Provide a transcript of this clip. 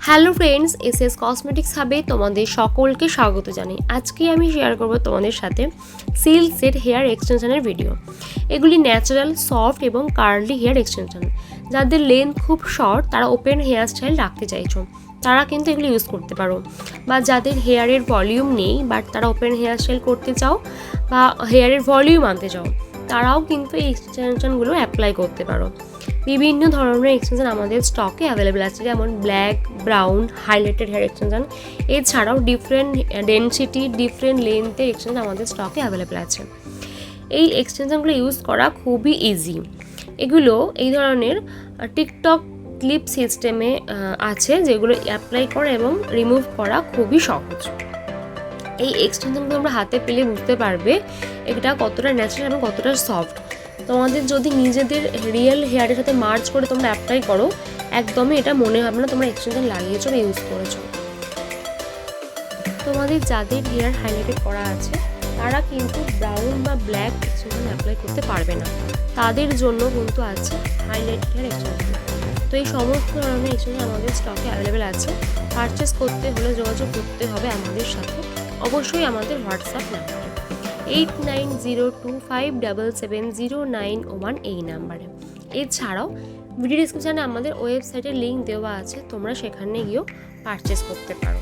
Hello friends, SS cosmetics হাবে তোমাদের সকলকে স্বাগত জানাই। আজকে আমি শেয়ার করব তোমাদের সাথে শিলসের হেয়ার এক্সটেনশনের ভিডিও। এগুলি ন্যাচারাল, সফট এবং কার্লি হেয়ার এক্সটেনশন। যাদের লেন্থ খুব শর্ট, তারা ওপেন হেয়ার স্টাইল রাখতে চাইছো, তারা কিন্তু এগুলি ইউজ করতে পারো। বা যাদের হেয়ারের ভলিউম নেই বাট তারা ওপেন হেয়ার স্টাইল করতে চাও বা হেয়ারের ভলিউম আনতে চাও, তারাও কিন্তু এই এক্সটেনশনগুলো অ্যাপ্লাই করতে পারো। বিভিন্ন ধরনের এক্সটেনশন আমাদের স্টকে অ্যাভেলেবেল আছে, যেমন black, brown, highlighted hair extension. এছাড়াও ডিফারেন্ট ডেনসিটি, ডিফারেন্ট লেন্থের এক্সটেনশন আমাদের স্টকে অ্যাভেলেবেল আছে। এই এক্সটেনশনগুলো ইউজ করা খুবই ইজি। এগুলো এই ধরনের টিকটক ক্লিপ সিস্টেমে আছে, যেগুলো অ্যাপ্লাই করা এবং রিমুভ করা খুবই সহজ। এই এক্সটেনশনগুলো আমরা হাতে পেলে বুঝতে পারবে এটা কতটা ন্যাচারাল এবং কতটা সফট। তোমাদের যদি নিজেদের রিয়েল হেয়ারের সাথে মার্চ করে তোমরা অ্যাপ্লাই করো, একদমই এটা মনে হবে না তোমরা এক্সটেনশন লাগিয়েছো বা ইউজ করেছো। তোমাদের যাদের হেয়ার হাইলাইটেড করা আছে তারা কিন্তু ব্রাউন বা ব্ল্যাক এক্সটেনশন অ্যাপ্লাই করতে পারবে না, তাদের জন্য কিন্তু আছে হাইলাইটেড হেয়ার এক্সটেনশন। তো এই সমস্ত ধরনের এক্সটেনশন আমাদের স্টকে অ্যাভেলেবেল আছে। পারচেস করতে হলে যোগাযোগ করতে হবে আমাদের সাথে, অবশ্যই আমাদের হোয়াটসঅ্যাপ নাম্বারে 8902577091 এই নাম্বারে। এছাড়াও ভিডিও ডিসক্রিপশানে আমাদের ওয়েবসাইটের লিঙ্ক দেওয়া আছে, তোমরা সেখানে গিয়েও পারচেস করতে পারো।